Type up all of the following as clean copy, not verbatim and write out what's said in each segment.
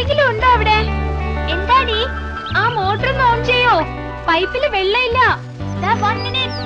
ആരെങ്കിലും ഉണ്ടോ അവിടെ? എന്താടി ആ മോട്ടർ ഒന്ന് ഓൺ ചെയ്യോ? പൈപ്പില് വെള്ളമില്ല. 1 minute.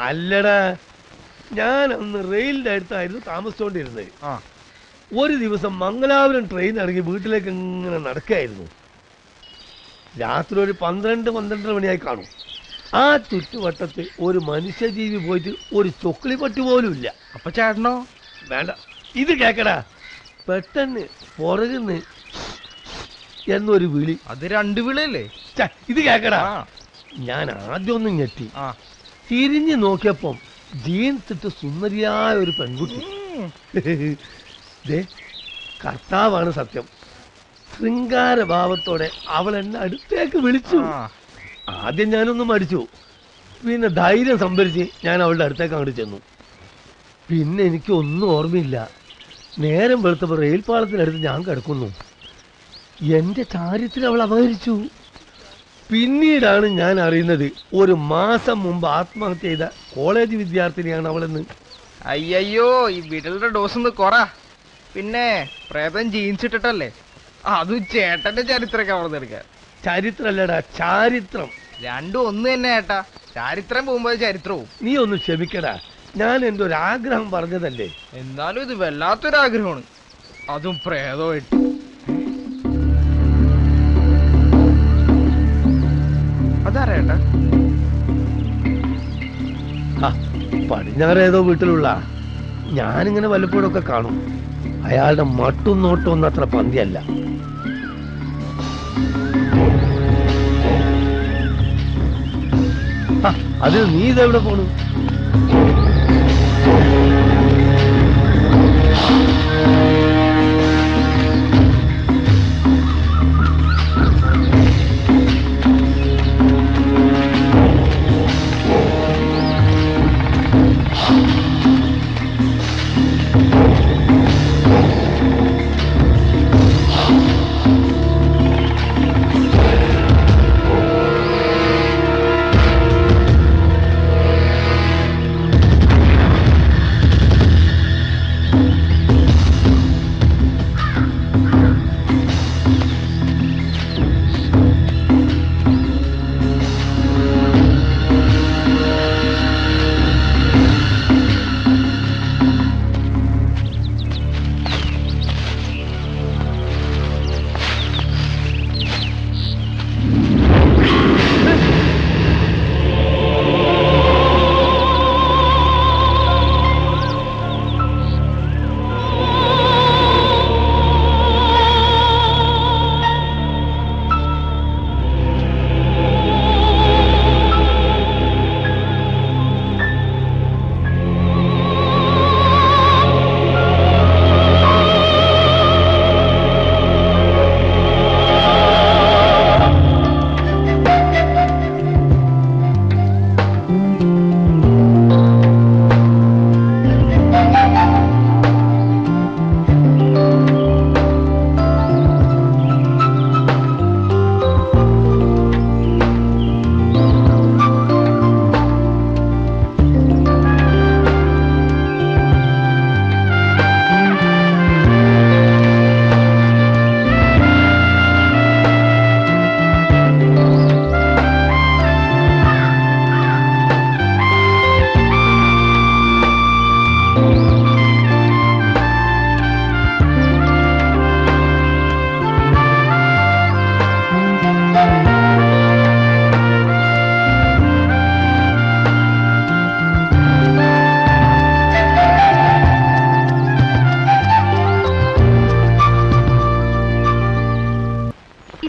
അല്ലടാ, ഞാൻ അന്ന് റെയിലിന്റെ അടുത്തായിരുന്നു താമസിച്ചോണ്ടിരുന്നത്. ഒരു ദിവസം മംഗലാപുരം ട്രെയിൻ ഇറങ്ങി വീട്ടിലേക്ക് ഇങ്ങനെ നടക്കായിരുന്നു. രാത്രി ഒരു 12-12 മണിയായി കാണും. ആ ചുറ്റുവട്ടത്ത് ഒരു മനുഷ്യജീവി പോയിട്ട് ഒരു ചൊക്കിളി പട്ടി പോലും ഇല്ല. അപ്പൊ ചേട്ടനോ? വേണ്ട, ഇത് കേക്കടാ. പെട്ടെന്ന് പുറകുന്ന് എന്നൊരു വിളി. അത് 2 വിളിയല്ലേ? ഇത് കേക്കടാ. ഞാൻ ആദ്യം ഒന്നും ഞെട്ടി. തിരിഞ്ഞു നോക്കിയപ്പം ജീൻസ് ഇട്ട് സുന്ദരിയായ ഒരു പെൺകുട്ടി. കർത്താവാണ് സത്യം. ശൃംഗാരഭാവത്തോടെ അവൾ എന്നെ അടുത്തേക്ക് വിളിച്ചു. ആദ്യം ഞാനൊന്നും മടിച്ചു. പിന്നെ ധൈര്യം സംഭരിച്ച് ഞാൻ അവളുടെ അടുത്തേക്ക് അങ്ങോട്ട് ചെന്നു. പിന്നെ എനിക്ക് ഒന്നും ഓർമ്മയില്ല. നേരം വെളുത്തപ്പോൾ റെയിൽ പാളത്തിനടുത്ത് ഞാൻ കിടക്കുന്നു. എന്റെ ചാരിത്രം അവൾ അപഹരിച്ചു. പിന്നീടാണ് ഞാൻ അറിയുന്നത് 1 മാസം മുമ്പ് ആത്മഹത്യ ചെയ്ത കോളേജ് വിദ്യാർത്ഥിനിയാണ് അവളെന്ന്. അയ്യോ, ഈ വിരലിന്റെ ഡോസ് ഒന്ന് കൊറ. പിന്നെ പ്രേതം ജീൻസ് ഇട്ടിട്ടല്ലേ? അതും ചേട്ടന്റെ ചരിത്രമൊക്കെ അവിടെ എടുക്കാൻ. ചരിത്രല്ലടാ, ചാരിത്രം. രണ്ടും ഒന്ന് തന്നെ ഏട്ടാ. ചരിത്രം പോകുമ്പോ ചരിത്രവും. നീ ഒന്ന് ക്ഷമിക്കടാ, ഞാൻ എന്റെ ഒരു ആഗ്രഹം പറഞ്ഞതല്ലേ. എന്നാലും ഇത് വല്ലാത്തൊരാഗ്രഹമാണ്, അതും പ്രേതമായിട്ട്. അതാരേട്ടാ? പടിഞ്ഞാറ് ഏതോ വീട്ടിലുള്ള. ഞാനിങ്ങനെ വല്ലപ്പോഴൊക്കെ കാണും. അയാളുടെ മട്ടും നോട്ടും ഒന്നും അത്ര പന്തിയല്ല. അത് നീ ഇതെവിടെ പോണു?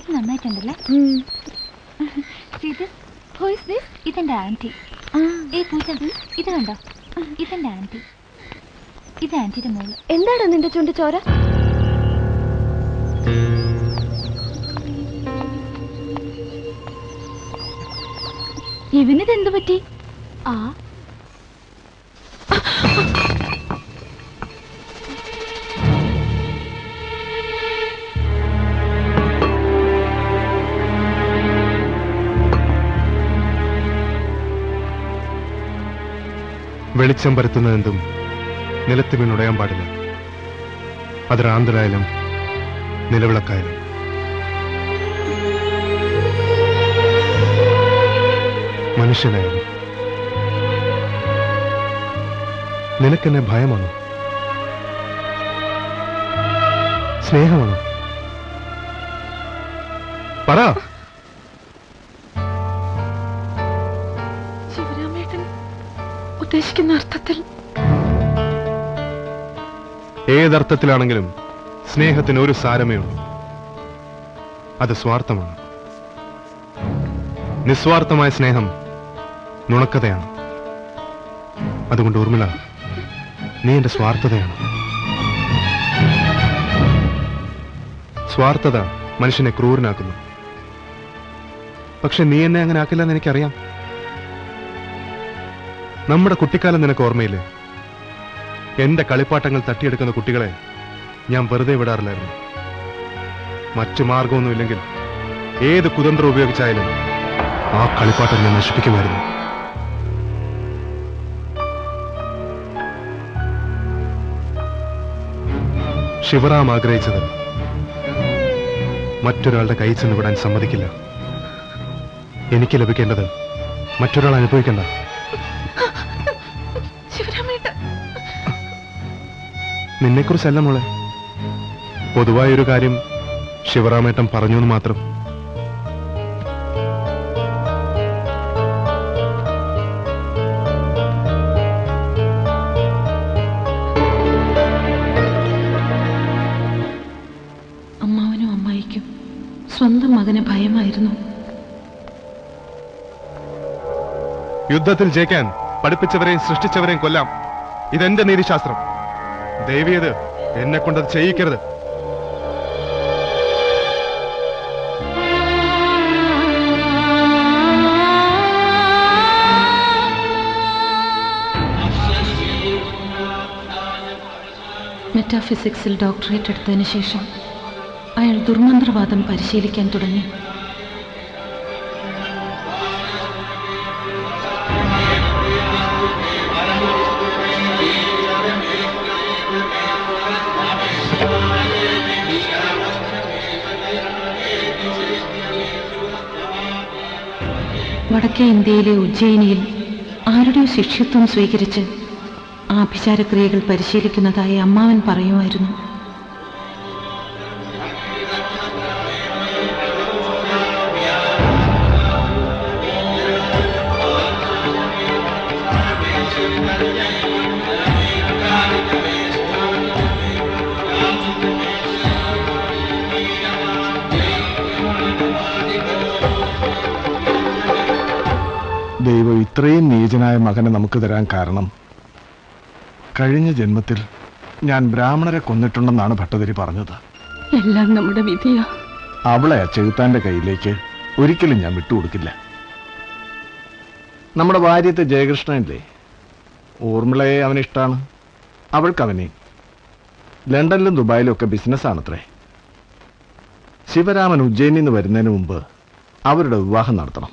ഇത് നന്നായിട്ടുണ്ടല്ലേ? ഇതെന്റെ ആന്റി. പൂജ ഇത് കണ്ടോ? ഇതെന്റെ ആന്റി. ഇത് ആന്റിയുടെ മോള്. എന്താണോ നിന്റെ ചുണ്ട് ചോര? ഇവനിതെന്തു പറ്റി? വെളിച്ചം പരത്തുന്നതെന്തും നിലത്ത് വീണുടയാൻ പാടില്ല. അത് റാന്തലായാലും നിലവിളക്കായാലും. മനുഷ്യനായാലും. നിനക്കെന്നെ ഭയമാണോ? സ്നേഹമാണോ? പറ. ഉദ്ദേശിക്കുന്ന അർത്ഥത്തിൽ. ഏതർത്ഥത്തിലാണെങ്കിലും സ്നേഹത്തിന് ഒരു സാരമേ ഉള്ളൂ. അത് സ്വാർത്ഥമാണ്. നിസ്വാർത്ഥമായ സ്നേഹം നുണക്കതയാണ്. അതുകൊണ്ട് ഊർമിള, നീ എന്റെ സ്വാർത്ഥതയാണ്. സ്വാർത്ഥത മനുഷ്യനെ ക്രൂരനാക്കുന്നു. പക്ഷെ നീ എന്നെ അങ്ങനെ ആക്കില്ലെന്ന് എനിക്കറിയാം. നമ്മുടെ കുട്ടിക്കാലം നിനക്ക് ഓർമ്മയില്ലേ? എന്റെ കളിപ്പാട്ടങ്ങൾ തട്ടിയെടുക്കുന്ന കുട്ടികളെ ഞാൻ വെറുതെ വിടാറില്ലായിരുന്നു. മറ്റു മാർഗമൊന്നുമില്ലെങ്കിൽ ഏത് കുതന്ത്രം ഉപയോഗിച്ചായാലും ആ കളിപ്പാട്ടം ഞാൻ നശിപ്പിക്കുമായിരുന്നു. ശിവറാം ആഗ്രഹിച്ചത് മറ്റൊരാളുടെ കൈ ചെന്ന് വിടാൻ സമ്മതിക്കില്ല. എനിക്ക് ലഭിക്കേണ്ടത് മറ്റൊരാൾ അനുഭവിക്കണ്ട. നിന്നെക്കുറിച്ചല്ല മോളെ, പൊതുവായൊരു കാര്യം ശിവറാമേട്ടൻ പറഞ്ഞു എന്ന് മാത്രം. അമ്മാവനും അമ്മായിക്കും സ്വന്തം മകനെ ഭയമായിരുന്നു. യുദ്ധത്തിൽ ജയിക്കാൻ പഠിപ്പിച്ചവരെയും സൃഷ്ടിച്ചവരെയും കൊല്ലാം. ഇതെന്റെ നീതിശാസ്ത്രം. ദൈവീയത് എന്നെ കൊണ്ടത് ചെയ്യിക്കരുത്. മെറ്റാഫിസിക്സിൽ ഡോക്ടറേറ്റ് എടുത്തതിന് ശേഷം അയാൾ ദുർമന്ത്രവാദം പരിശീലിക്കാൻ തുടങ്ങി. വടക്കേ ഇന്ത്യയിലെ ഉജ്ജയിനിയിൽ ആരുടെയോ ശിഷ്യത്വം സ്വീകരിച്ച് ആഭിചാരക്രിയകൾ പരിശീലിക്കുന്നതായി അമ്മാവൻ പറയുമായിരുന്നു. ദൈവം ഇത്രയും നീചനായ മകനെ നമുക്ക് തരാൻ കാരണം കഴിഞ്ഞ ജന്മത്തിൽ ഞാൻ ബ്രാഹ്മണരെ കൊന്നിട്ടുണ്ടെന്നാണ് ഭട്ടതിരി പറഞ്ഞത്. എല്ലാം നമ്മുടെ വിധിയാ. അവളെ ചെകുത്താന്റെ കയ്യിലേക്ക് ഒരിക്കലും ഞാൻ വിട്ടുകൊടുക്കില്ല. നമ്മുടെ ഭാര്യത്തെ ജയകൃഷ്ണനില്ലേ, ഊർമിളയെ അവനിഷ്ടാണ്, അവൾക്കവനെ. ലണ്ടനിലും ദുബായിലും ഒക്കെ ബിസിനസ്സാണത്രേ. ശിവരാമൻ ഉജ്ജയിനിൽ നിന്ന് വരുന്നതിന് മുമ്പ് അവരുടെ വിവാഹം നടത്തണം.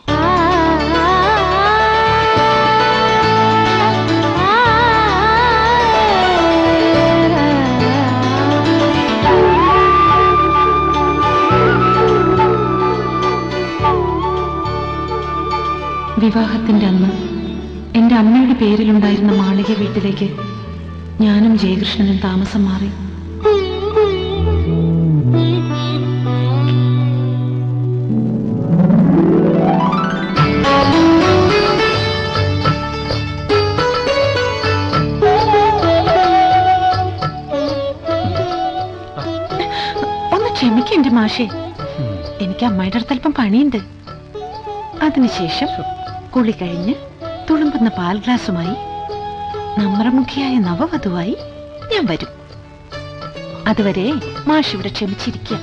വിവാഹത്തിന്റെ അന്ന് എൻ്റെ അമ്മയുടെ പേരിലുണ്ടായിരുന്ന മാളിക വീട്ടിലേക്ക് ഞാനും ജയകൃഷ്ണനും താമസം മാറി. ഒന്ന് ക്ഷമിക്കെന്റെ മാഷേ, എനിക്ക് എനിക്ക് അമ്മയുടെ അടുത്ത് അല്പം പണിയുണ്ട്. അതിനുശേഷം കുളി കഴിഞ്ഞ് തുളുമ്പുന്ന പാൽ ഗ്ലാസുമായി നമ്രമുഖിയായ നവവധുവായി ഞാൻ വരും. അതുവരെ മാഷ് ഇവിടെ ക്ഷമിച്ചിരിക്കുക.